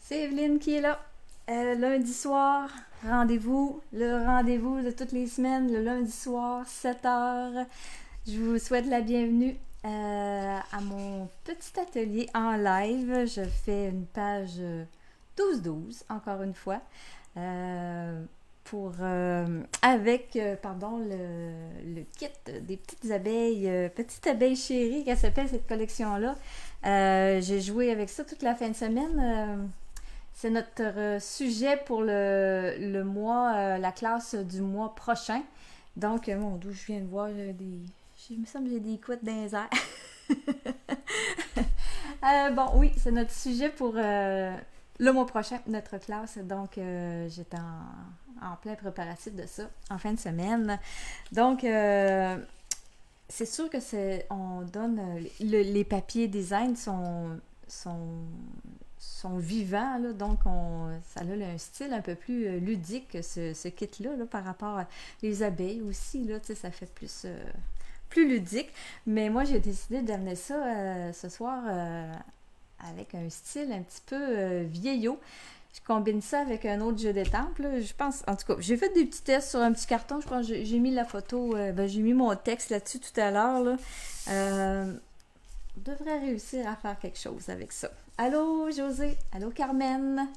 C'est Evelyne qui est là. Lundi soir, le rendez-vous de toutes les semaines, le lundi soir, 7 heures. Je vous souhaite la bienvenue à mon petit atelier en live. Je fais une page 12-12, encore une fois, avec le kit des petites abeilles chéries, qu'elle s'appelle cette collection-là. J'ai joué avec ça toute la fin de semaine. C'est notre sujet pour le mois, la classe du mois prochain. Donc, mon Dieu, je viens de voir il me semble que j'ai des couettes dans les airs. Bon, oui, c'est notre sujet pour le mois prochain, notre classe. Donc, j'étais en plein préparatif de ça, en fin de semaine. Donc, c'est sûr que on donne les papiers design sont vivants, là, donc ça a un style un peu plus ludique que ce kit-là, là, par rapport à les abeilles aussi, là, ça fait plus ludique. Mais moi, j'ai décidé d'amener ça ce soir avec un style un petit peu vieillot. Je combine ça avec un autre jeu d'étampes. Je pense, en tout cas, j'ai fait des petits tests sur un petit carton. Je pense que j'ai mis la photo, j'ai mis mon texte là-dessus tout à l'heure. Là. On devrait réussir à faire quelque chose avec ça. Allô, José. Allô, Carmen.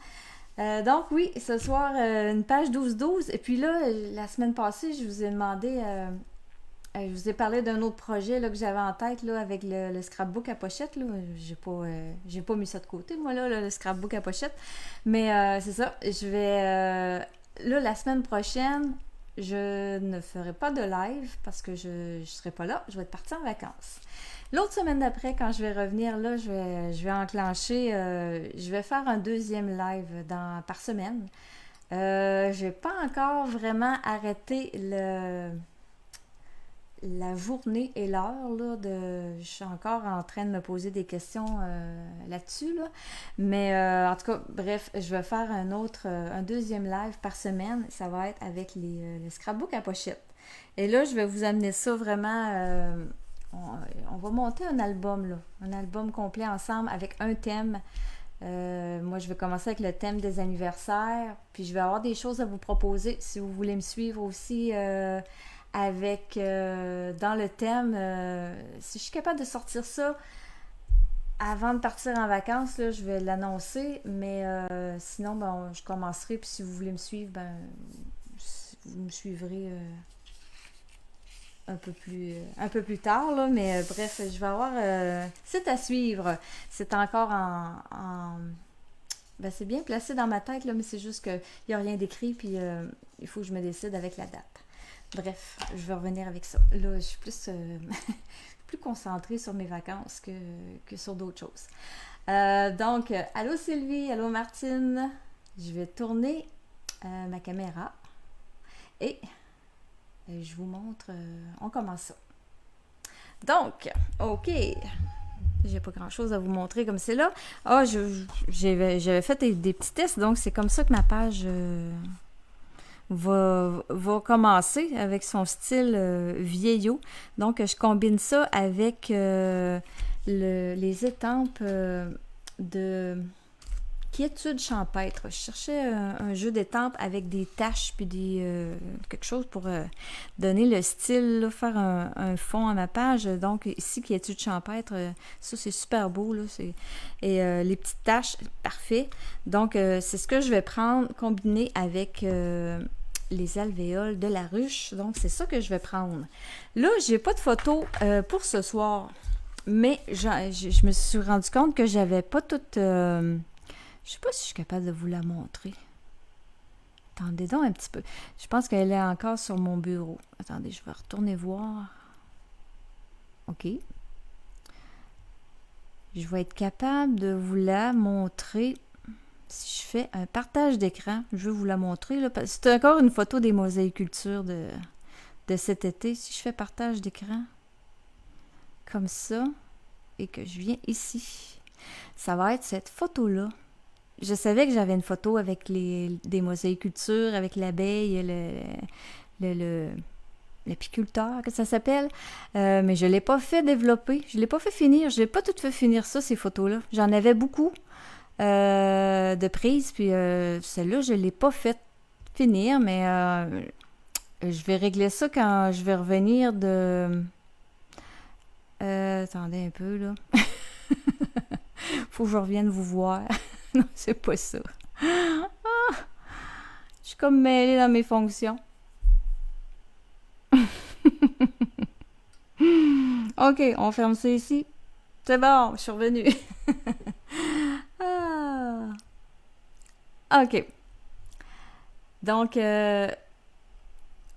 Donc, oui, ce soir, une page 12-12. Et puis là, la semaine passée, je vous ai demandé... je vous ai parlé d'un autre projet là, que j'avais en tête là, avec le scrapbook à pochette. Là. J'ai pas mis ça de côté, moi, là, le scrapbook à pochette. Mais c'est ça. Je vais... là, la semaine prochaine, je ne ferai pas de live parce que je serai pas là. Je vais être partie en vacances. L'autre semaine d'après, quand je vais revenir, là, je vais enclencher... je vais faire un deuxième live par semaine. J'ai pas encore vraiment arrêté la journée et l'heure, là, je suis encore en train de me poser des questions là-dessus, là. Mais en tout cas, bref, je vais faire un deuxième live par semaine. Ça va être avec les scrapbooks à pochette. Et là, je vais vous amener ça vraiment... on va monter un album, là. Un album complet ensemble avec un thème. Moi, je vais commencer avec le thème des anniversaires. Puis, je vais avoir des choses à vous proposer si vous voulez me suivre aussi... avec dans le thème, si je suis capable de sortir ça avant de partir en vacances, là, je vais l'annoncer, mais sinon, ben, je commencerai, puis si vous voulez me suivre, ben, vous me suivrez un peu plus tard, là, mais bref, je vais avoir, c'est à suivre, c'est encore ben, c'est bien placé dans ma tête, là, mais c'est juste qu'il n'y a rien d'écrit, puis il faut que je me décide avec la date. Bref, je vais revenir avec ça. Là, je suis plus concentrée sur mes vacances que sur d'autres choses. Donc, allô Sylvie, allô Martine. Je vais tourner ma caméra et je vous montre. On commence ça. Donc, OK. J'ai pas grand chose à vous montrer comme c'est là. Ah, j'avais fait des petits tests, donc c'est comme ça que ma page... va commencer avec son style vieillot. Donc, je combine ça avec les étampes de quiétude champêtre. Je cherchais un jeu d'étampes avec des taches puis quelque chose pour donner le style, là, faire un fond à ma page. Donc, ici, quiétude champêtre, ça, c'est super beau. Là, et les petites taches, parfait. Donc, c'est ce que je vais prendre, combiné avec... les alvéoles de la ruche. Donc, c'est ça que je vais prendre. Là, j'ai pas de photo pour ce soir, mais je me suis rendu compte que j'avais pas toute... je sais pas si je suis capable de vous la montrer. Attendez donc un petit peu. Je pense qu'elle est encore sur mon bureau. Attendez, je vais retourner voir. OK. Je vais être capable de vous la montrer... Si je fais un partage d'écran, je vais vous la montrer. Là, c'est encore une photo des mosaïcultures de cet été. Si je fais partage d'écran, comme ça, et que je viens ici, ça va être cette photo-là. Je savais que j'avais une photo avec des mosaïcultures, avec l'abeille, l'apiculteur, que ça s'appelle. Mais je ne l'ai pas fait développer. Je ne l'ai pas fait finir. Je n'ai pas tout fait finir ça, ces photos-là. J'en avais beaucoup. de prise. Puis celle-là, je ne l'ai pas fait finir, mais je vais régler ça quand je vais revenir de... attendez un peu, là. Faut que je revienne vous voir. Non, c'est pas ça. Ah, je suis comme mêlée dans mes fonctions. OK, on ferme ça ici. C'est bon, je suis revenue. Ah. OK. Donc,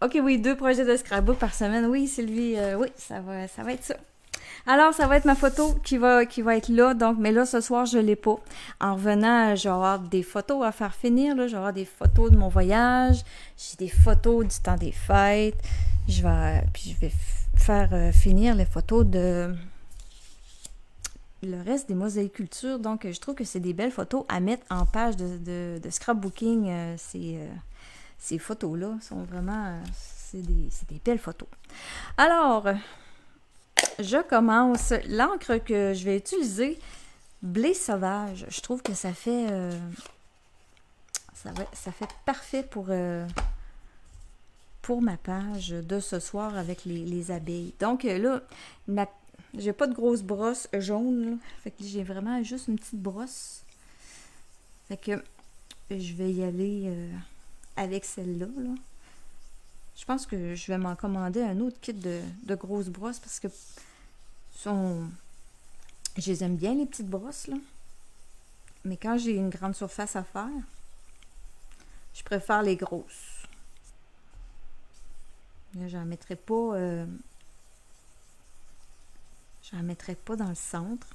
OK, oui, 2 projets de scrapbook par semaine. Oui, Sylvie, oui, ça va être ça. Alors, ça va être ma photo qui va être là. Donc, mais là, ce soir, je l'ai pas. En revenant, je vais avoir des photos à faire finir. Là. Je vais avoir des photos de mon voyage. J'ai des photos du temps des fêtes. Puis je vais faire finir les photos de le reste des mosaïcultures. Donc, je trouve que c'est des belles photos à mettre en page de scrapbooking. Ces photos-là sont vraiment... c'est des belles photos. Alors, je commence. L'encre que je vais utiliser, blé sauvage. Je trouve que ça fait... ça fait parfait pour ma page de ce soir avec les abeilles. Donc là, j'ai pas de grosse brosse jaune. Là. Fait que j'ai vraiment juste une petite brosse. Fait que je vais y aller avec celle-là. Là. Je pense que je vais m'en commander un autre kit de grosses brosses parce que je les aime bien, les petites brosses. Là. Mais quand j'ai une grande surface à faire, je préfère les grosses. Là, j'en mettrai pas dans le centre.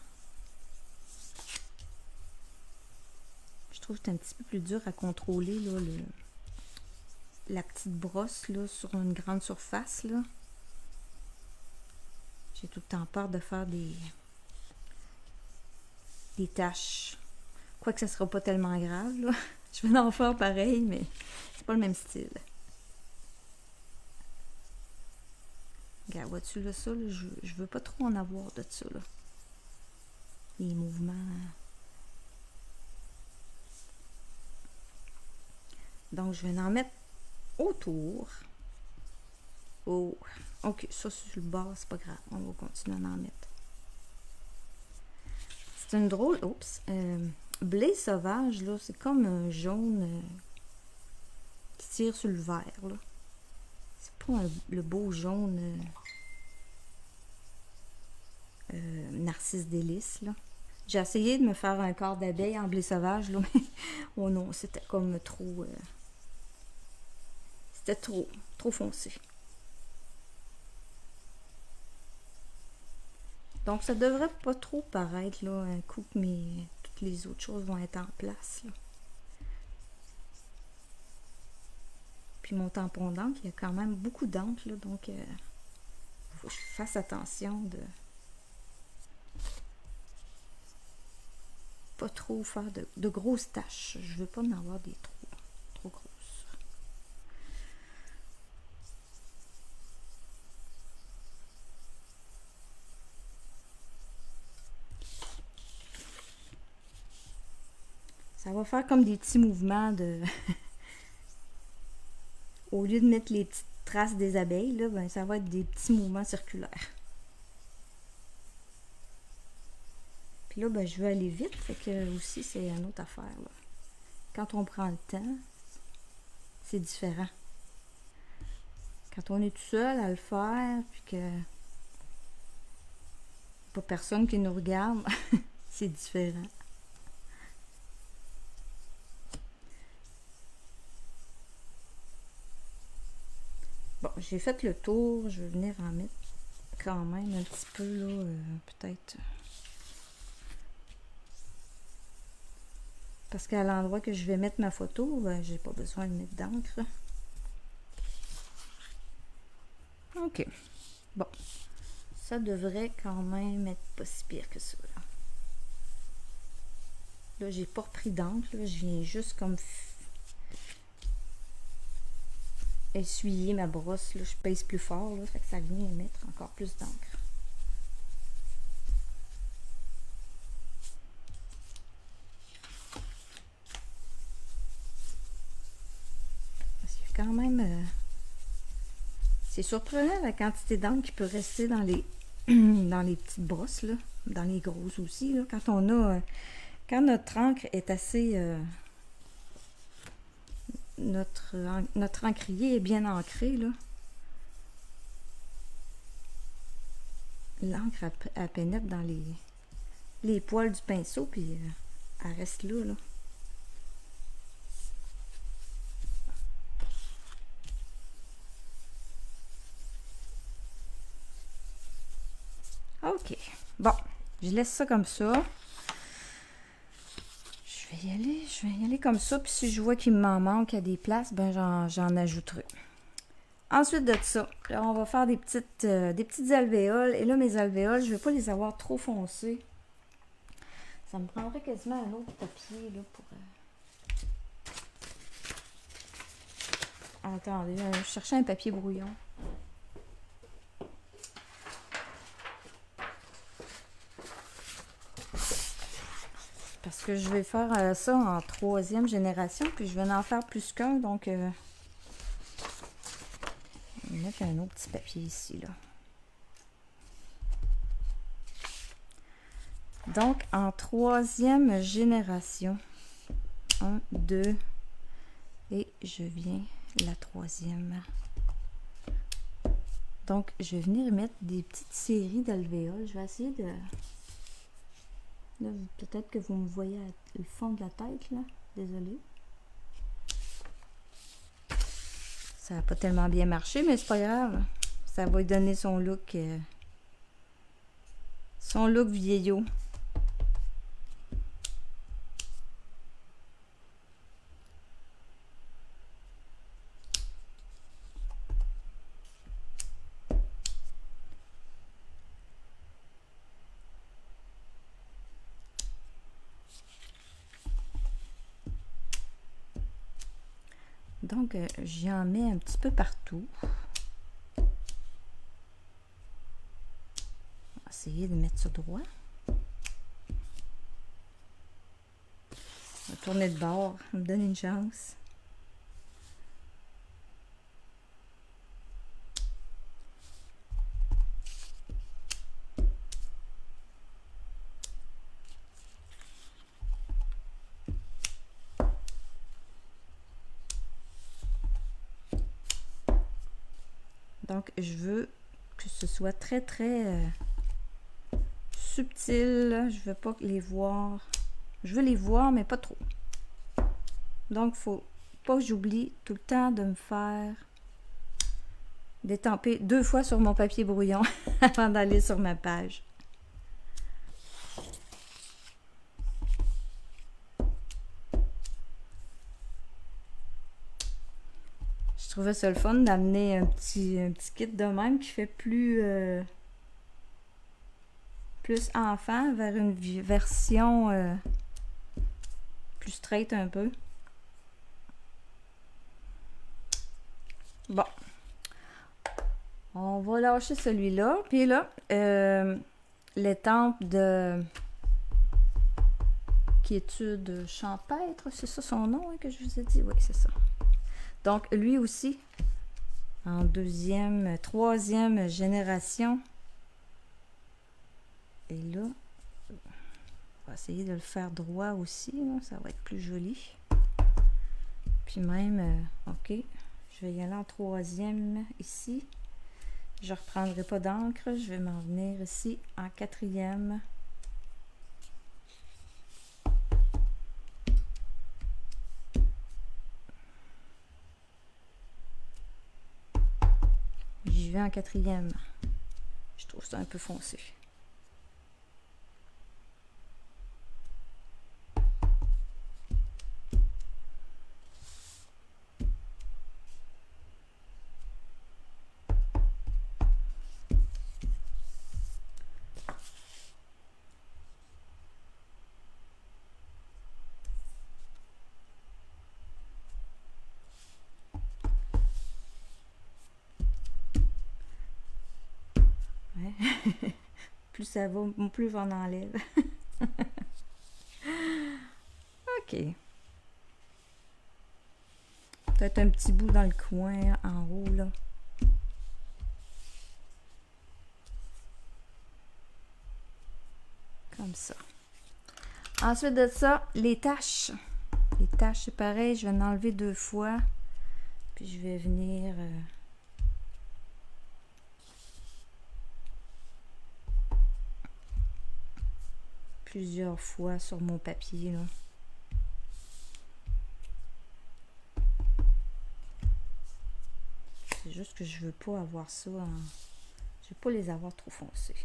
Je trouve que c'est un petit peu plus dur à contrôler là, la petite brosse là, sur une grande surface. Là. J'ai tout le temps peur de faire des taches. Quoique ça ne sera pas tellement grave. Là. Je vais en faire pareil, mais c'est pas le même style. Regarde, vois-tu là, ça? Là, je veux pas trop en avoir de ça. Là. Les mouvements. Donc, je vais en mettre autour. Oh, ok, ça sur le bord, c'est pas grave. On va continuer à en mettre. C'est une drôle. Oups. Blé sauvage, là, c'est comme un jaune qui tire sur le vert, là. C'est pas le beau jaune narcisse délice, là. J'ai essayé de me faire un corps d'abeille en blé sauvage, là, mais oh non, c'était comme trop... c'était trop foncé. Donc, ça devrait pas trop paraître, là, un coup que toutes les autres choses vont être en place, là. Puis mon tampon d'encre, il y a quand même beaucoup d'encre, là, donc il faut que je fasse attention de pas trop faire de grosses taches. Je veux pas en avoir des trop grosses. Ça va faire comme des petits mouvements de... Au lieu de mettre les petites traces des abeilles, là, ben, ça va être des petits mouvements circulaires. Puis là, ben, je veux aller vite, fait que aussi, c'est une autre affaire. Là. Quand on prend le temps, c'est différent. Quand on est tout seul à le faire, puis que pas personne qui nous regarde, c'est différent. Bon, j'ai fait le tour. Je vais venir en mettre quand même un petit peu, là, peut-être. Parce qu'à l'endroit que je vais mettre ma photo, ben, j'ai pas besoin de mettre d'encre. OK. Bon. Ça devrait quand même être pas si pire que ça. Là, j'ai pas repris d'encre. Je viens juste comme essuyer ma brosse, là, je pèse plus fort, là, fait que ça vient mettre encore plus d'encre. quand même... c'est surprenant la quantité d'encre qui peut rester dans les, dans les petites brosses, là. Dans les grosses aussi, là. Quand on a... quand notre encre est assez... notre encrier est bien ancré, là. L'encre, elle pénètre dans les poils du pinceau, puis elle reste là, là. OK. Bon, je laisse ça comme ça. Je vais y aller comme ça, puis si je vois qu'il m'en manque à des places, ben j'en ajouterai. Ensuite de ça, là, on va faire des petites alvéoles. Et là, mes alvéoles, je ne vais pas les avoir trop foncées. Ça me prendrait quasiment un autre papier là, pour... Attendez, je cherchais un papier brouillon. Parce que je vais faire ça en 3e génération, puis je vais en faire plus qu'un, donc... je vais mettre un autre petit papier ici, là. Donc, en 3e génération. 1, 2, et je viens la 3e. Donc, je vais venir mettre des petites séries d'alvéoles. Je vais essayer de... Là, peut-être que vous me voyez le fond de la tête, là. Désolée. Ça n'a pas tellement bien marché, mais c'est pas grave. Ça va lui donner son look vieillot. Donc, j'en mets un petit peu partout. On va essayer de mettre ça droit. On va tourner de bord, me donner une chance. Donc, je veux que ce soit très, très subtil. Je veux pas les voir. Je veux les voir, mais pas trop. Donc, faut pas que j'oublie tout le temps de me faire détamper 2 fois sur mon papier brouillon avant d'aller sur ma page. Je trouvais ça le fun d'amener un petit kit de même qui fait plus enfant vers une version plus straight un peu. Bon. On va lâcher celui-là. Puis là, l'étampe de quiétude champêtre, c'est ça son nom hein, que je vous ai dit? Oui, c'est ça. Donc, lui aussi, en 2e, 3e génération. Et là, on va essayer de le faire droit aussi. Là, ça va être plus joli. Puis même, OK, je vais y aller en 3e ici. Je ne reprendrai pas d'encre. Je vais m'en venir ici en 4e. J'y vais en 4e. Je trouve ça un peu foncé. Plus ça va, plus on enlève. OK. Peut-être un petit bout dans le coin, en haut, là. Comme ça. Ensuite de ça, les taches. Les taches, c'est pareil, je vais en enlever 2 fois. Puis je vais venir... plusieurs fois sur mon papier, là. C'est juste que je veux pas avoir ça en... Je veux pas les avoir trop foncés.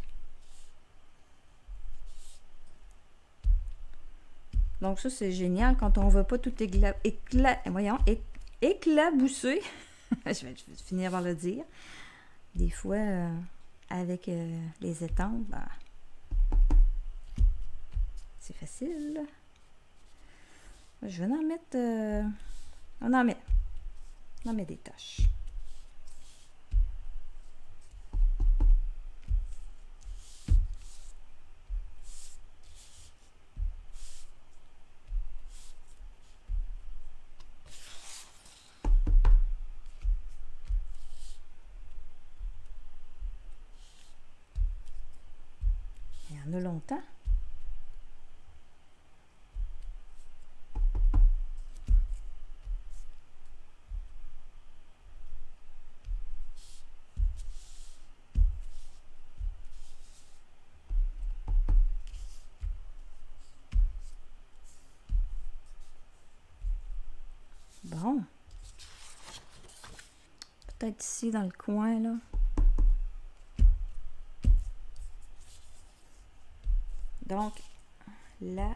Donc ça, c'est génial quand on veut pas tout éclabousser. Je vais finir par le dire. Des fois, avec les étampes, ben, c'est facile. Je vais en mettre... on en met des taches. Il y en a longtemps. Bon. Peut-être ici dans le coin, là. Donc, là,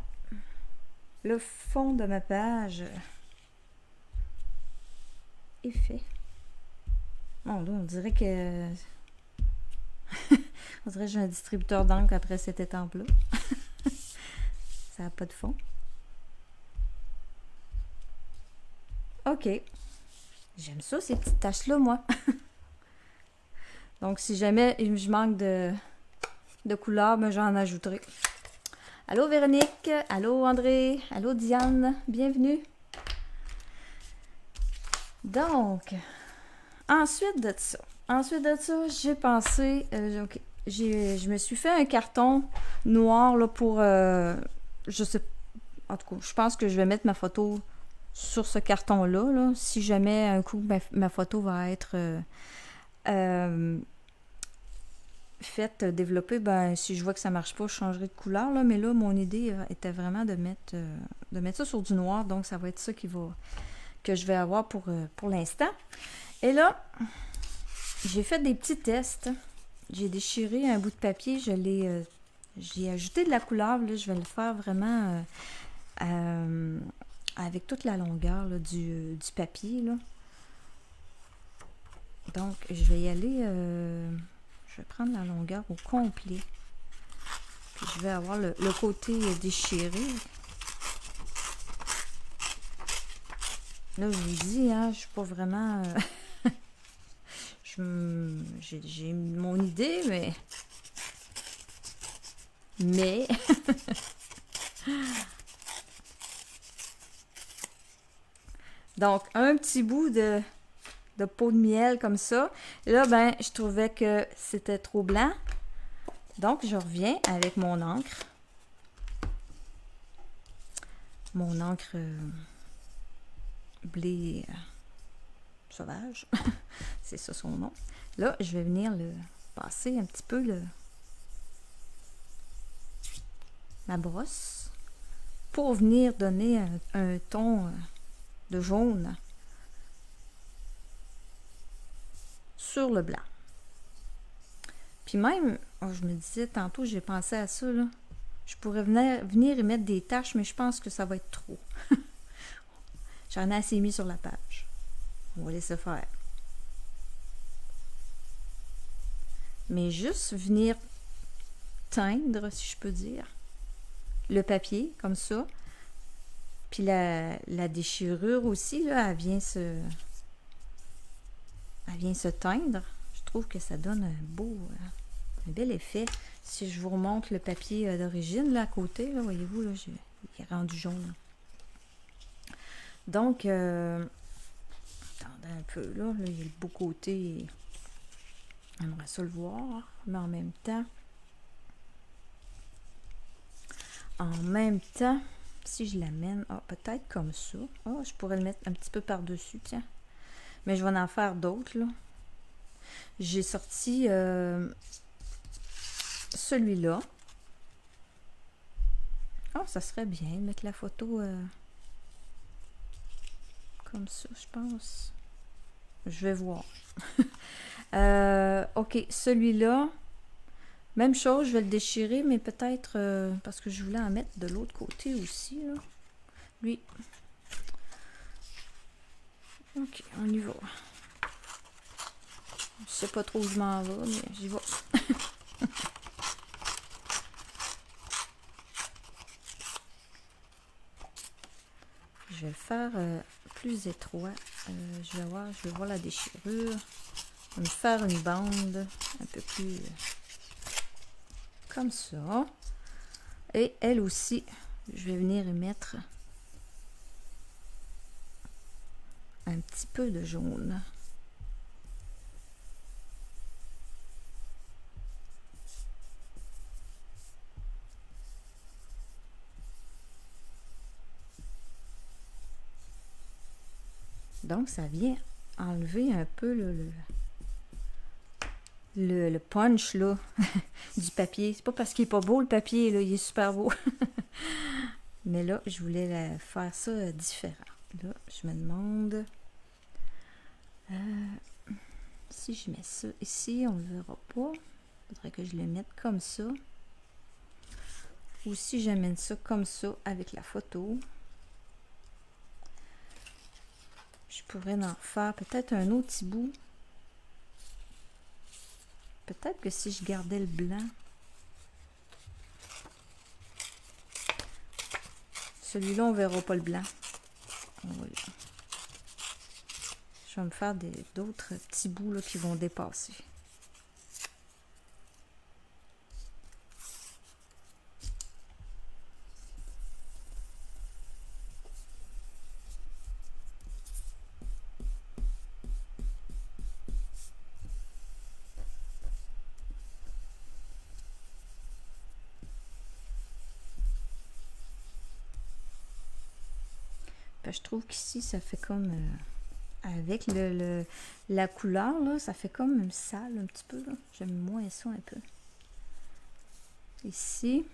le fond de ma page est fait. Bon, là, on dirait que... on dirait que j'ai un distributeur d'encre après cette étampe-là. Ça n'a pas de fond. OK. J'aime ça, ces petites taches-là, moi. Donc, si jamais je manque de couleur, ben, j'en ajouterai. Allô Véronique, allô André, allô Diane, bienvenue. Donc, ensuite de ça, j'ai pensé, okay, je me suis fait un carton noir là, pour, je sais, en tout cas, je pense que je vais mettre ma photo sur ce carton-là, là, si jamais un coup ma photo va être faite, développée, ben si je vois que ça marche pas, je changerai de couleur, là, mais là, mon idée était vraiment de mettre ça sur du noir, donc ça va être ça que je vais avoir pour l'instant. Et là, j'ai fait des petits tests. J'ai déchiré un bout de papier, j'ai ajouté de la couleur, là, je vais le faire vraiment avec toute la longueur là, du papier, là. Donc, je vais y aller... je vais prendre la longueur au complet. Puis je vais avoir le côté déchiré. Là, je vous dis, hein, je suis pas vraiment... j'ai mon idée, mais... Donc, un petit bout de peau de miel comme ça. Et là, ben, je trouvais que c'était trop blanc. Donc, je reviens avec mon encre. Mon encre blé sauvage. C'est ça son nom. Là, je vais venir le passer un petit peu ma brosse pour venir donner un ton de jaune sur le blanc. Puis même, je me disais tantôt, j'ai pensé à ça, là. Je pourrais venir y mettre des taches, mais je pense que ça va être trop. J'en ai assez mis sur la page. On va laisser faire. Mais juste venir teindre, si je peux dire, le papier, comme ça. Puis la déchirure aussi, là, elle vient se teindre. Je trouve que ça donne un bel effet. Si je vous remonte le papier d'origine, là, à côté, là, voyez-vous, là, il est rendu jaune. Donc, un peu, là. Là, il y a le beau côté. J'aimerais ça le voir. Mais en même temps, si je l'amène, peut-être comme ça. Je pourrais le mettre un petit peu par-dessus, tiens. Mais je vais en faire d'autres, là. J'ai sorti celui-là. Ça serait bien de mettre la photo comme ça, je pense. Je vais voir. OK, celui-là, même chose, je vais le déchirer, mais peut-être parce que je voulais en mettre de l'autre côté aussi, là. Lui. OK, on y va. Je sais pas trop où je m'en vais, mais j'y vais. Je vais le faire plus étroit. Je vais voir la déchirure. Je vais me faire une bande un peu plus comme ça. Et elle aussi, je vais venir y mettre un petit peu de jaune. Donc, ça vient enlever un peu le punch là, du papier. C'est pas parce qu'il est pas beau le papier, là, il est super beau. Mais là, je voulais faire ça différent. Là, je me demande si je mets ça ici, on ne le verra pas. Il faudrait que je le mette comme ça. Ou si j'amène ça comme ça avec la photo. Je pourrais en faire peut-être un autre petit bout. Peut-être que si je gardais le blanc. Celui-là, on ne verra pas le blanc. Voilà. Je vais me faire d'autres petits bouts là, qui vont dépasser. Je trouve qu'ici, ça fait comme... avec la couleur, là, ça fait comme une sale un petit peu. J'aime moins ça un peu. Ici,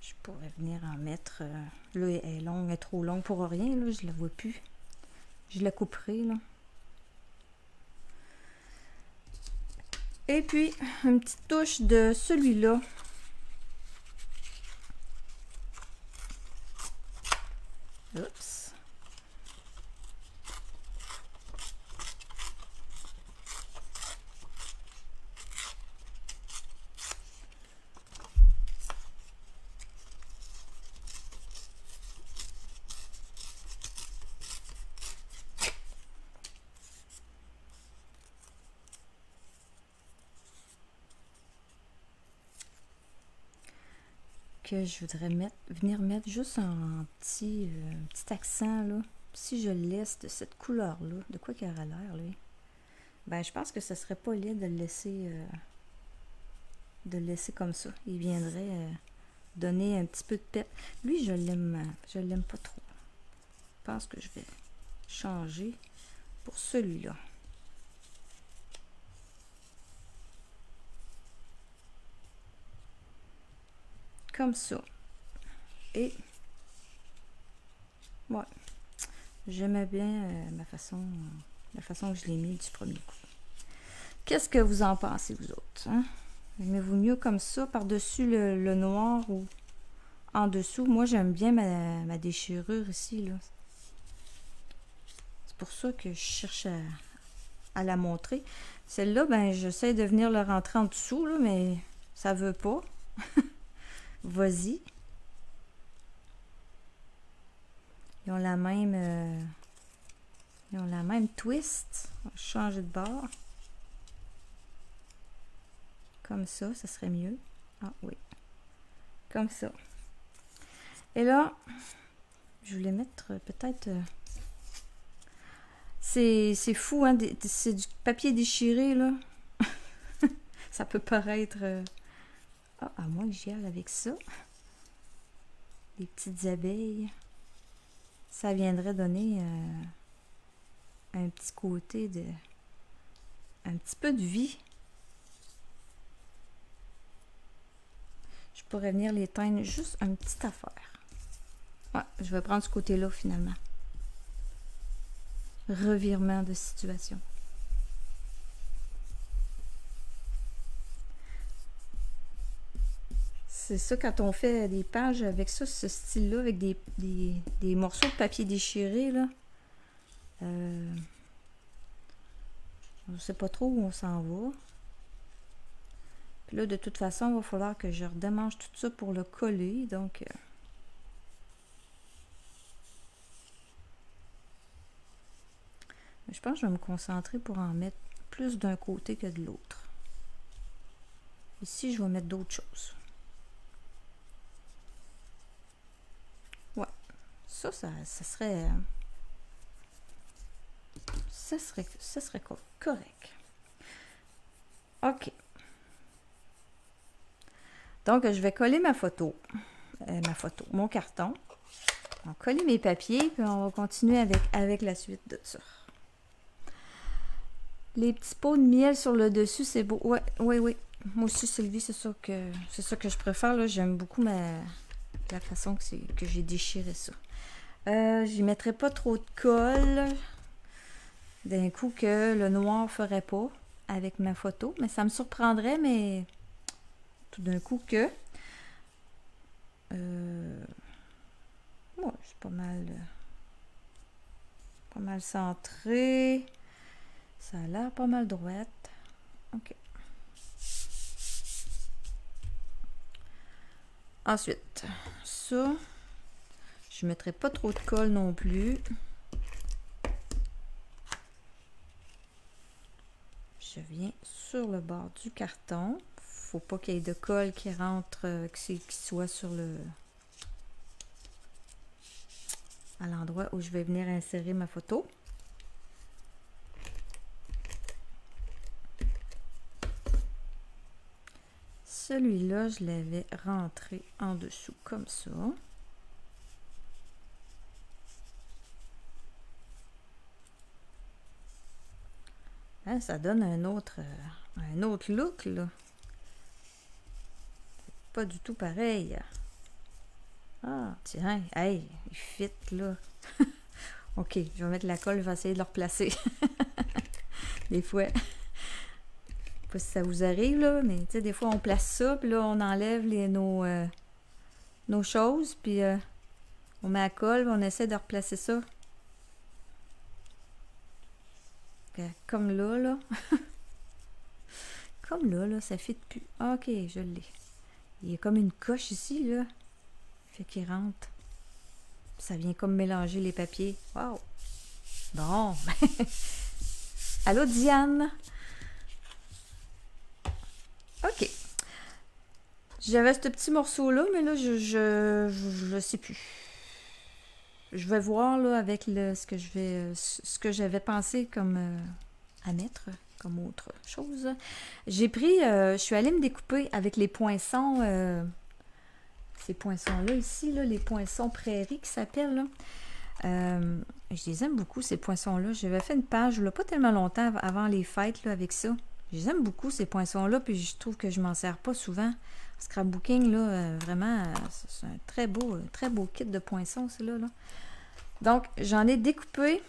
je pourrais venir en mettre... là, elle est longue, elle est trop longue pour rien. Là, je la vois plus. Je la couperai, là. Et puis, une petite touche de celui-là. Oups. Que je voudrais venir mettre juste un petit accent là. Si je le laisse de cette couleur là, de quoi qu'il aura l'air lui? Ben je pense que ce serait pas laid de le laisser comme ça. Il viendrait donner un petit peu de pep. Lui je l'aime pas trop. Je pense que je vais changer pour celui-là. Comme ça. Et ouais, j'aimais bien la façon que je l'ai mis du premier coup. Qu'est-ce que vous en pensez, vous autres? Hein? Aimez-vous mieux comme ça, par-dessus le noir ou en dessous? Moi, j'aime bien ma déchirure ici, là. C'est pour ça que je cherche à la montrer. Celle-là, ben, j'essaie de venir le rentrer en dessous, là, mais ça veut pas. Vas-y. Ils ont la même twist. On va changer de bord. Comme ça serait mieux. Ah oui. Comme ça. Et là, Je voulais mettre peut-être... C'est fou, hein? C'est du papier déchiré, là. Ça peut paraître... Ah, à moins que j'y aille avec ça. Des petites abeilles. Ça viendrait donner un petit côté de... Un petit peu de vie. Je pourrais venir les teindre juste une petite affaire. Ouais, je vais prendre ce côté-là, finalement. Revirement de situation. C'est ça, quand on fait des pages avec ça, ce style-là, avec des morceaux de papier déchirés, là. Je ne sais pas trop où on s'en va. Puis là, de toute façon, il va falloir que je redémange tout ça pour le coller, donc... je pense que je vais me concentrer pour en mettre plus d'un côté que de l'autre. Ici, je vais mettre d'autres choses. Ouais. Ça serait... Ça serait correct. OK. Donc, je vais coller ma photo. Mon carton. On va coller mes papiers, puis on va continuer avec la suite de ça. Les petits pots de miel sur le dessus, c'est beau. Ouais, oui, oui. Moi aussi, Sylvie, c'est ça que je préfère. Là, j'aime beaucoup la façon que j'ai déchiré ça. J'y mettrai pas trop de colle. D'un coup que le noir ferait pas avec ma photo. Mais ça me surprendrait, mais tout d'un coup que... ouais, c'est pas mal centré. Ça a l'air pas mal droite. OK. Ensuite, ça, je ne mettrai pas trop de colle non plus. Je viens sur le bord du carton. Faut pas qu'il y ait de colle qui rentre, qui soit sur à l'endroit où je vais venir insérer ma photo. Celui-là, je l'avais rentré en dessous comme ça. Hein, ça donne un autre look, là. C'est pas du tout pareil. Ah, tiens, hey, il fit, là. OK, je vais mettre la colle, je vais essayer de le replacer. Des fois... Je sais pas si ça vous arrive, là, mais tu sais, des fois, on place ça, puis là, on enlève nos choses, puis on met la colle, puis on essaie de replacer ça. Comme là. Comme là, ça fit plus. OK, je l'ai. Il y a comme une coche ici, là. Fait qu'il rentre. Ça vient comme mélanger les papiers. Wow! Bon! Allô, Diane? OK. J'avais ce petit morceau-là, mais là, je sais plus. Je vais voir, là, avec ce que j'avais pensé comme à mettre comme autre chose. J'ai pris, je suis allée me découper avec les poinçons, ces poinçons-là ici, là, les poinçons prairies qui s'appellent, là. Je les aime beaucoup, ces poinçons-là. J'avais fait une page, là, pas tellement longtemps avant les fêtes, là, avec ça. Je les aime beaucoup, ces poinçons-là, puis je trouve que je m'en sers pas souvent. Scrapbooking, là, vraiment, c'est un très beau kit de poinçons, celui-là, là. Donc, j'en ai découpé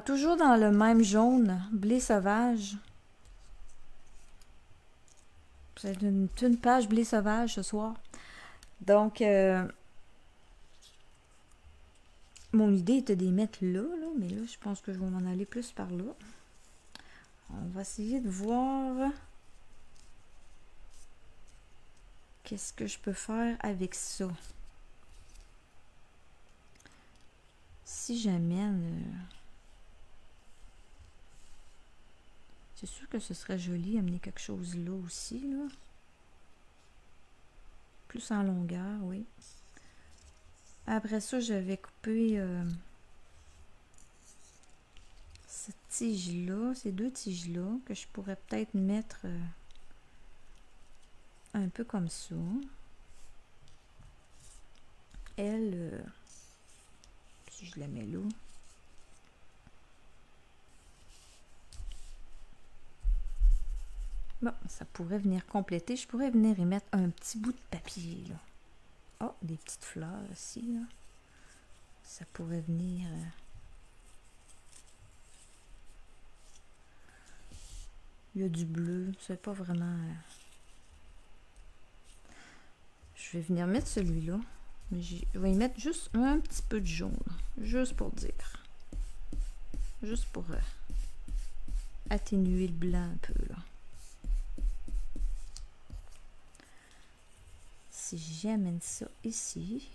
toujours dans le même jaune, blé sauvage. C'est une page blé sauvage ce soir. Donc, mon idée était de les mettre là, mais là, je pense que je vais m'en aller plus par là. On va essayer de voir qu'est-ce que je peux faire avec ça. Si j'amène... c'est sûr que ce serait joli amener quelque chose là aussi, là. Plus en longueur, oui. Après ça, je vais couper cette tige-là, ces deux tiges-là, que je pourrais peut-être mettre un peu comme ça. Elle, si je la mets là. Bon, ça pourrait venir compléter. Je pourrais venir y mettre un petit bout de papier, là. Oh, des petites fleurs aussi, là. Ça pourrait venir... Il y a du bleu, c'est pas vraiment... Je vais venir mettre celui-là. Mais je vais y mettre juste un petit peu de jaune. Juste pour dire. Juste pour atténuer le blanc un peu, là. Si j'amène ça ici...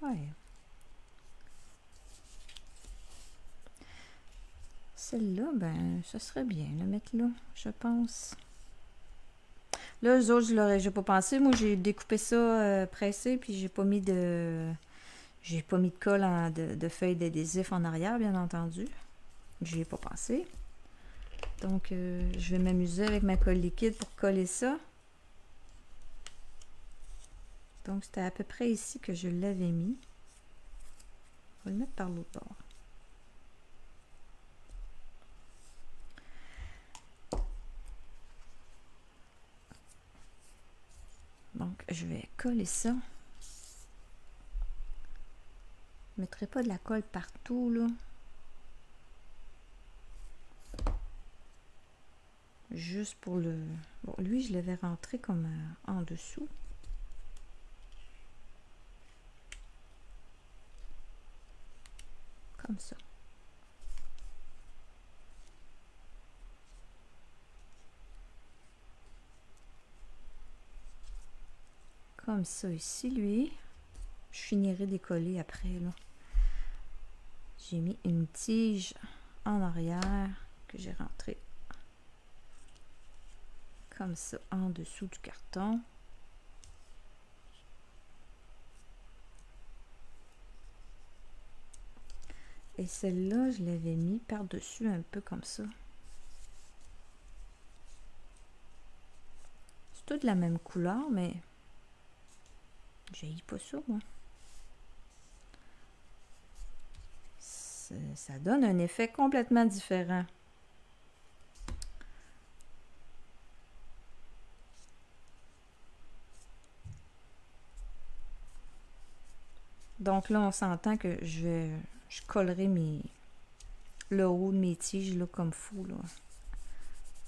Ouais. Celle-là, ben, ça serait bien la mettre là, je pense. Là, eux autres, je l'aurais pas pensé. Moi, j'ai découpé ça pressé, puis j'ai pas mis de... J'ai pas mis de colle de feuilles d'adhésif en arrière, bien entendu. J'y ai pas pensé. Donc, je vais m'amuser avec ma colle liquide pour coller ça. Donc, c'était à peu près ici que je l'avais mis. On va le mettre par l'autre bord. Donc, je vais coller ça. Je ne mettrai pas de la colle partout, là. Juste pour le... Bon, lui, je l'avais rentré comme en dessous. Comme ça. Comme ça ici, lui. Je finirai d'écoller après, là. J'ai mis une tige en arrière que j'ai rentrée comme ça en dessous du carton. Et celle-là, je l'avais mis par-dessus un peu comme ça. C'est tout de la même couleur, mais j'haïs pas ça, moi. Ça donne un effet complètement différent. Donc là, on s'entend que je collerai le haut de mes tiges là, comme fou là,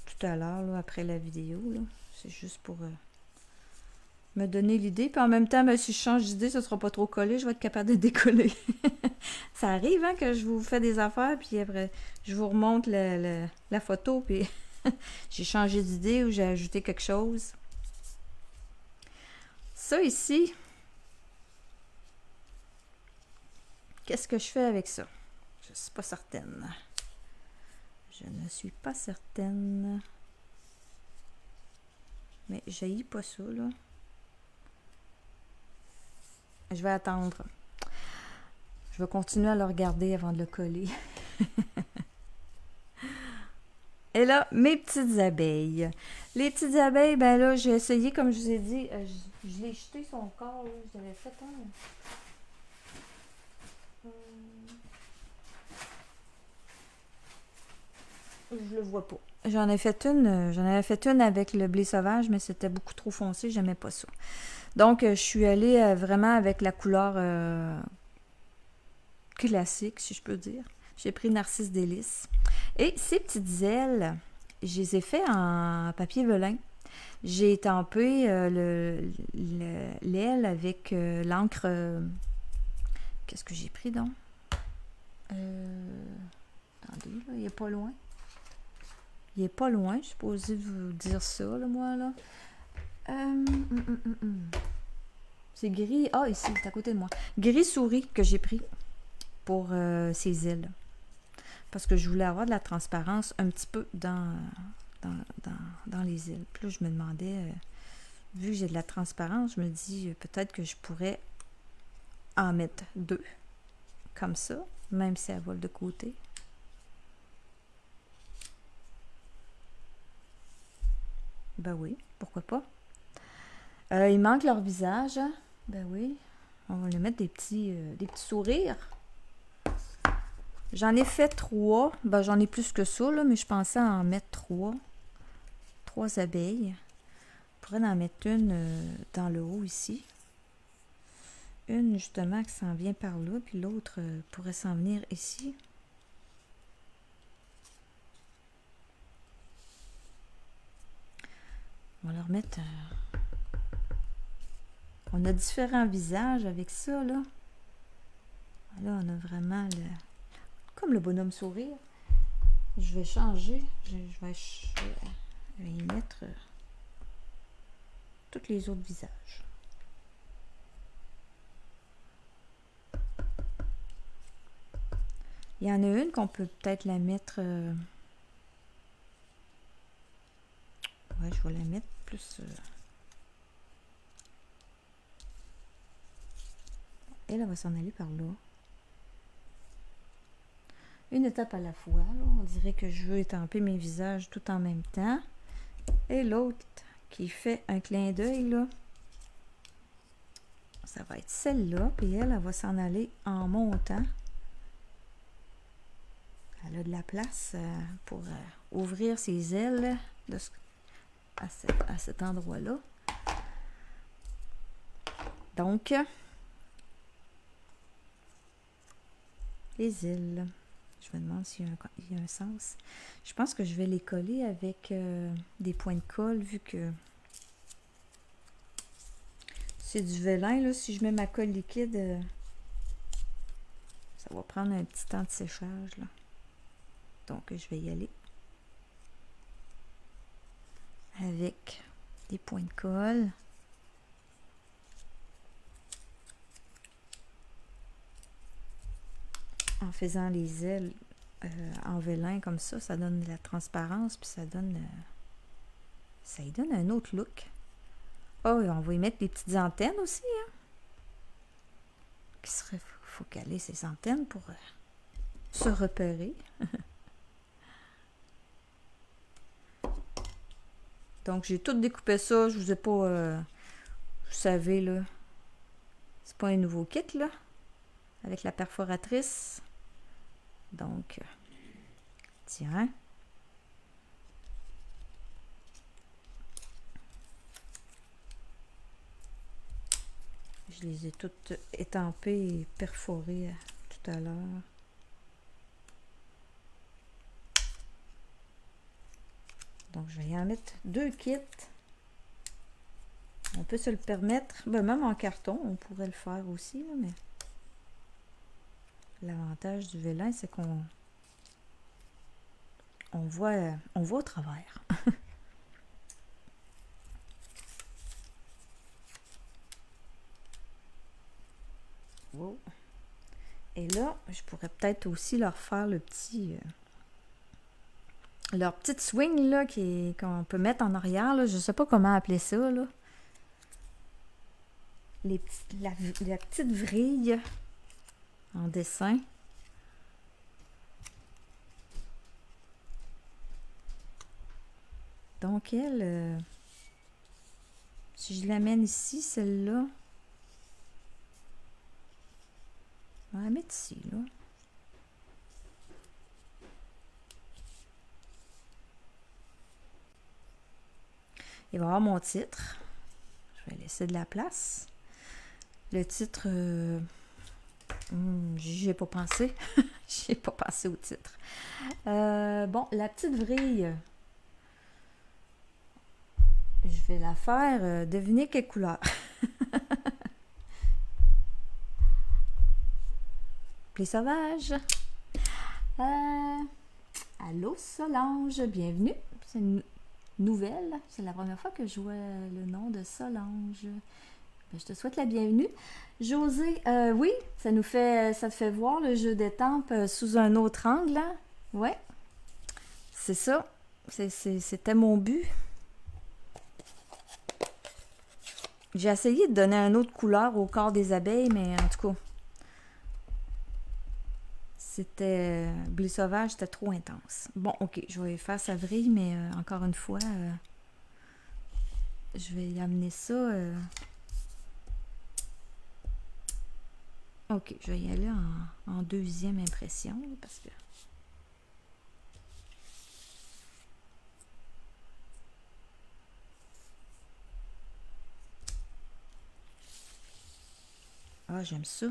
tout à l'heure, après la vidéo. C'est juste pour me donner l'idée. Puis en même temps, si je change d'idée, ce ne sera pas trop collé, je vais être capable de décoller. Ça arrive hein, que je vous fais des affaires, puis après, je vous remonte la photo, puis j'ai changé d'idée ou j'ai ajouté quelque chose. Ça ici, qu'est-ce que je fais avec ça? Je ne suis pas certaine. Je ne suis pas certaine. Mais j'haïs pas ça, là. Je vais attendre. Je vais continuer à le regarder avant de le coller. Et là, mes petites abeilles. Les petites abeilles, ben là, j'ai essayé, comme je vous ai dit, je l'ai jeté son corps, là. Je l'avais fait un... Je le vois pas. J'en avais fait une avec le blé sauvage, mais c'était beaucoup trop foncé, j'aimais pas ça. Donc, je suis allée vraiment avec la couleur classique, si je peux dire. J'ai pris Narcisse Délice. Et ces petites ailes, je les ai fait en papier velin. J'ai étampé l'aile avec l'encre... Qu'est-ce que j'ai pris donc? Attendez, là, il est pas loin. Il est pas loin, je suis supposée vous dire ça, là, moi, là. C'est gris. Ah, ici, c'est à côté de moi. Gris souris que j'ai pris pour ces ailes. Parce que je voulais avoir de la transparence un petit peu dans dans les îles. Puis là, je me demandais, vu que j'ai de la transparence, je me dis peut-être que je pourrais en mettre 2, comme ça, même si elle vole de côté. Ben oui, pourquoi pas. Il manque leur visage. Hein? Ben oui, on va leur mettre des petits sourires. J'en ai fait 3. Ben, j'en ai plus que ça, là, mais je pensais en mettre 3. 3 abeilles. Je pourrais en mettre une dans le haut ici. Une, justement, qui s'en vient par là, puis l'autre pourrait s'en venir ici. On va leur mettre... On a différents visages avec ça, là. Là, on a vraiment le... Comme le bonhomme sourire. Je vais changer. Je vais y mettre tous les autres visages. Il y en a une qu'on peut peut-être la mettre... Ouais, je vais la mettre plus... Elle va s'en aller par là. Une étape à la fois. Là. On dirait que je veux étamper mes visages tout en même temps. Et l'autre qui fait un clin d'œil, là, ça va être celle-là. Puis elle va s'en aller en montant. Elle a de la place pour ouvrir ses ailes à cet endroit-là. Donc, les îles. Je me demande s'il y a un sens. Je pense que je vais les coller avec des points de colle, vu que c'est du vélin. Là. Si je mets ma colle liquide, ça va prendre un petit temps de séchage. Là. Donc, je vais y aller avec des points de colle. En faisant les ailes en vélin comme ça donne de la transparence, puis ça y donne un autre look. Oh, et on va y mettre des petites antennes aussi, hein? Faut caler ces antennes pour se repérer. Donc, j'ai tout découpé ça. Je vous ai pas... vous savez, là, c'est pas un nouveau kit, là, avec la perforatrice. Donc, tiens. Je les ai toutes étampées et perforées tout à l'heure. Donc, je vais y en mettre 2 kits. On peut se le permettre. Ben, même en carton, on pourrait le faire aussi, là, mais... L'avantage du vélin, c'est qu'on voit au travers. Wow. Et là, je pourrais peut-être aussi leur faire le petit... leur petite swing là qu'on peut mettre en arrière. Là. Je ne sais pas comment appeler ça. Là. La petite vrille en dessin. Donc, elle, si je l'amène ici, celle-là, on va la mettre ici, là. Il va y avoir mon titre. Je vais laisser de la place. Le titre, j'y ai pas pensé. J'y ai pas pensé au titre. Bon, la petite vrille. Je vais la faire. Devinez quelle couleur. Plis sauvage. Allô Solange, bienvenue. C'est une nouvelle. C'est la première fois que je vois le nom de Solange. Ben, je te souhaite la bienvenue. José, oui, ça te fait voir le jeu d'étampes sous un autre angle. Hein? Ouais, c'est ça. C'était mon but. J'ai essayé de donner une autre couleur au corps des abeilles, mais en tout cas, c'était... blé sauvage, c'était trop intense. Bon, ok, je vais faire sa vrille, mais encore une fois, je vais y amener ça... Ok, je vais y aller en deuxième impression, parce que... Ah, j'aime ça.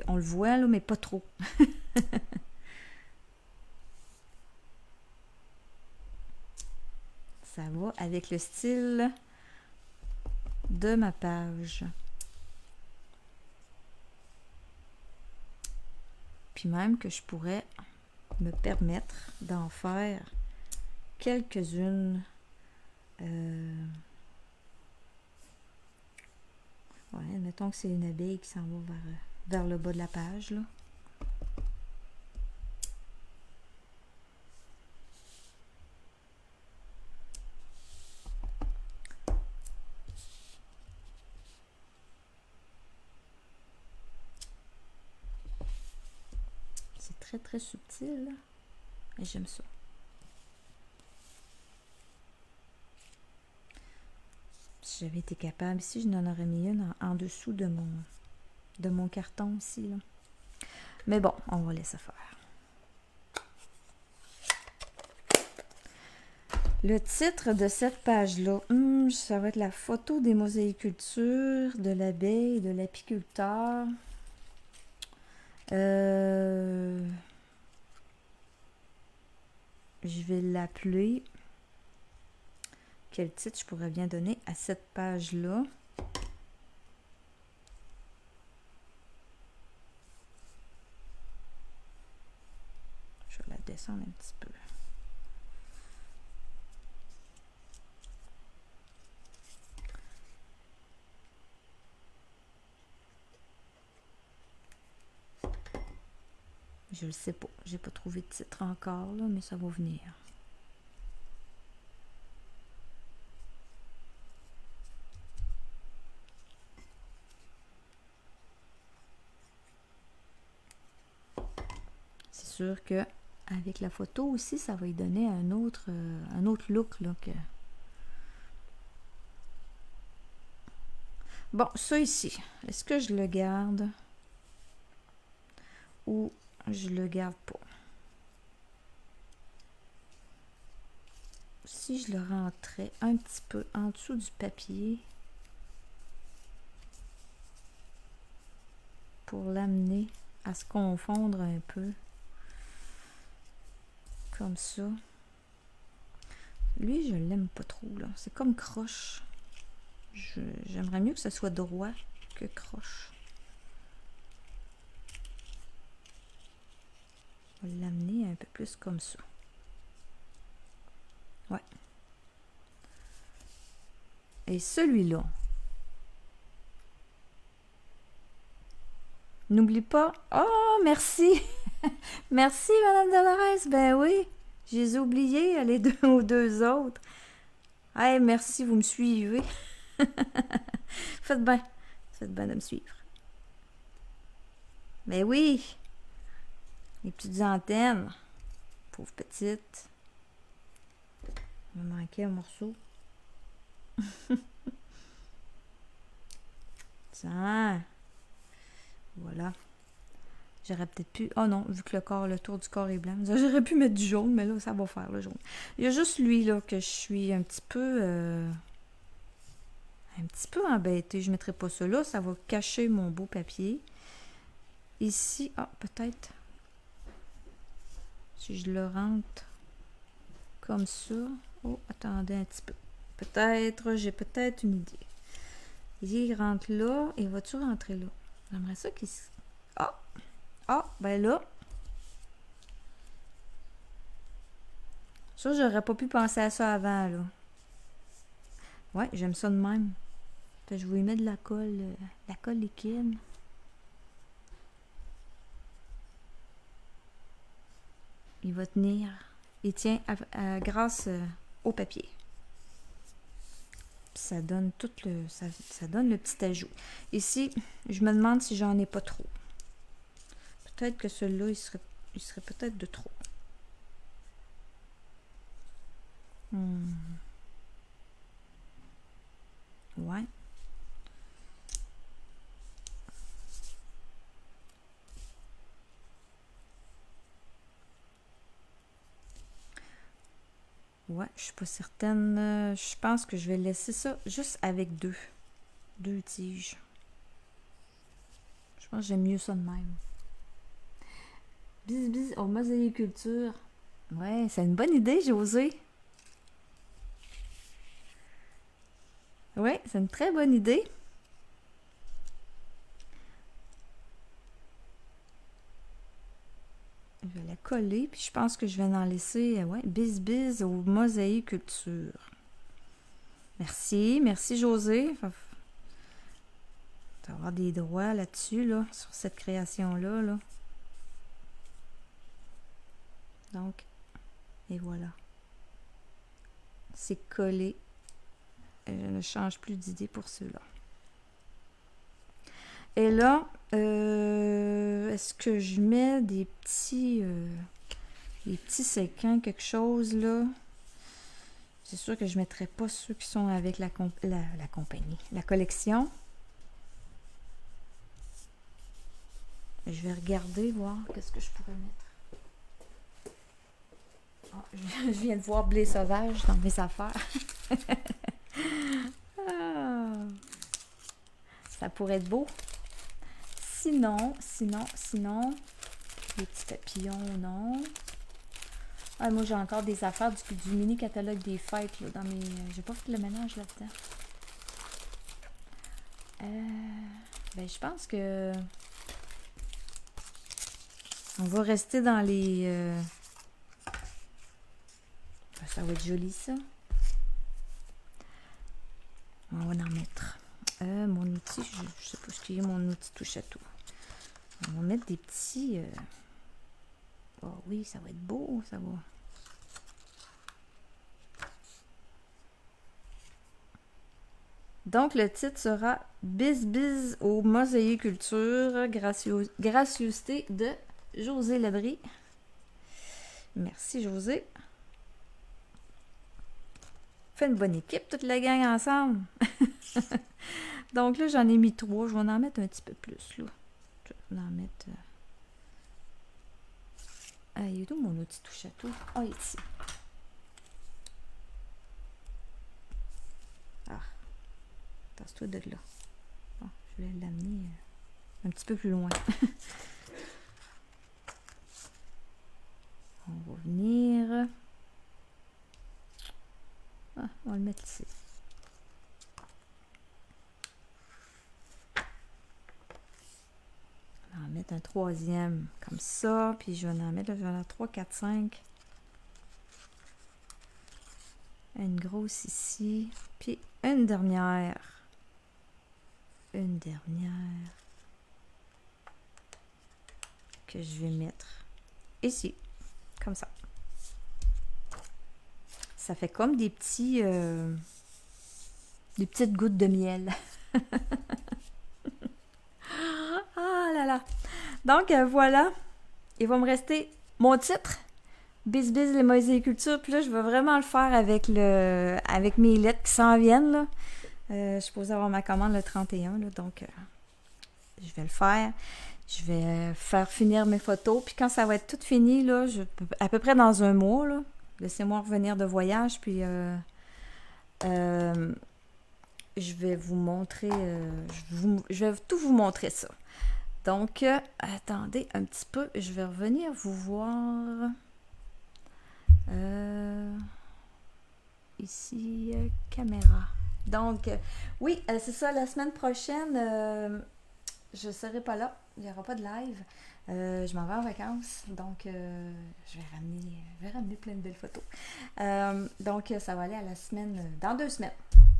On le voit, là, mais pas trop. Ça va avec le style de ma page. Puis même que je pourrais me permettre d'en faire quelques-unes. Ouais, mettons que c'est une abeille qui s'en va vers le bas de la page, là. C'est très très subtil, et j'aime ça. Si j'avais été capable, ici je n'en aurais mis une en dessous de mon carton ici, là. Mais bon, on va laisser faire. Le titre de cette page-là, ça va être la photo des mosaïcultures, de l'abeille, de l'apiculteur. Je vais l'appeler... Quel titre je pourrais bien donner à cette page-là? Je vais la descendre un petit peu. Je le sais pas. J'ai pas trouvé de titre encore, là, mais ça va venir. C'est sûr que avec la photo aussi, ça va y donner un autre look, là, que... Bon, ça ici, est-ce que je le garde ou je le garde pas? Si je le rentrais un petit peu en dessous du papier pour l'amener à se confondre un peu, comme ça. Lui, je l'aime pas trop, là. C'est comme croche. J'aimerais mieux que ce soit droit que croche. On va l'amener un peu plus comme ça. Ouais. Et celui-là. N'oublie pas. Oh, merci! Merci, Madame Dolores. Ben oui, je les ai oubliés, les deux ou deux autres. Hey, merci, vous me suivez. Faites bien. Faites bien de me suivre. Mais oui, les petites antennes. Pauvre petite. Il me manquait un morceau. Ça. Voilà. J'aurais peut-être pu... Oh non, vu que le tour du corps est blanc. J'aurais pu mettre du jaune, mais là, ça va faire le jaune. Il y a juste lui, là, que je suis un petit peu... un petit peu embêtée. Je ne mettrai pas ça là. Ça va cacher mon beau papier. Ici, peut-être... Si je le rentre comme ça... Oh, attendez un petit peu. Peut-être, j'ai peut-être une idée. Il rentre là, et va-tu rentrer là? J'aimerais ça qu'il... Ben là. Ça, j'aurais pas pu penser à ça avant, là. Ouais, j'aime ça de même. Fait, je vais y mettre de la colle liquide. Il va tenir. Il tient grâce au papier. Ça donne tout le... Ça donne le petit ajout. Ici, je me demande si j'en ai pas trop. Peut-être que celui-là, il serait peut-être de trop. Ouais. Ouais, je suis pas certaine. Je pense que je vais laisser ça juste avec deux tiges. Je pense que j'aime mieux ça de même. Bis bis aux mosaïculture. Ouais, c'est une bonne idée, José. Ouais, c'est une très bonne idée. Je vais la coller, puis je pense que je vais en laisser, ouais, bis bis aux mosaïculture. Merci, merci José. Tu vas avoir des droits là-dessus, là, sur cette création-là, là. Donc, et voilà. C'est collé. Je ne change plus d'idée pour ceux-là. Et là, est-ce que je mets des petits séquins, quelque chose, là? C'est sûr que je ne mettrai pas ceux qui sont avec la compagnie, la collection. Je vais regarder, voir qu'est-ce que je pourrais mettre. Oh, je viens de voir blé sauvage dans mes affaires. Ça pourrait être beau. Sinon, les petits papillons, non. Ah, moi, j'ai encore des affaires du mini catalogue des fêtes, là, dans mes... J'ai pas fait le ménage là-dedans. Ben, je pense que... On va rester dans les... Ça va être joli, ça. On va en mettre. Mon outil, je sais pas ce qu'il y a, mon outil touche à tout. On va mettre des petits... Oh oui, ça va être beau, ça va. Donc, le titre sera « Bis bis aux mosaïculture, gracieuseté de José Labrie ». Merci, José. Fait une bonne équipe, toute la gang ensemble. Donc là, j'en ai mis 3. Je vais en mettre un petit peu plus, là. Je vais en mettre... Ah, il est où mon outil touche à tout? Ah, il est ici. Ah. Tasse-toi de là. Bon, je vais l'amener un petit peu plus loin. On va venir... Ah, on va le mettre ici. On va en mettre un troisième comme ça. Puis je vais en mettre, là, j'en ai 3, 4, 5. Une grosse ici. Puis une dernière. Une dernière. Que je vais mettre ici. Comme ça. Ça fait comme des petits... des petites gouttes de miel. Ah là là. Donc, voilà. Il va me rester mon titre. Bis bis les mosaïcultures. Puis là, je vais vraiment le faire avec mes lettres qui s'en viennent, là. Je suis supposée avoir ma commande le 31, là, donc je vais le faire. Je vais faire finir mes photos. Puis quand ça va être tout fini, là, à peu près dans un mois, là, laissez-moi revenir de voyage, puis je vais vous montrer, je vais tout vous montrer ça. Donc, attendez un petit peu, je vais revenir vous voir. Ici, caméra. Donc, oui, c'est ça, la semaine prochaine, je ne serai pas là, il n'y aura pas de live. Je m'en vais en vacances, donc je vais ramener plein de belles photos. Donc, ça va aller à la semaine, dans 2 semaines,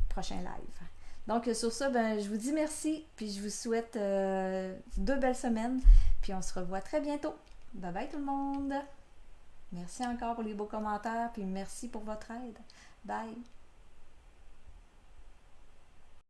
prochain live. Donc, sur ça, ben, je vous dis merci, puis je vous souhaite 2 belles semaines, puis on se revoit très bientôt. Bye bye tout le monde! Merci encore pour les beaux commentaires, puis merci pour votre aide. Bye!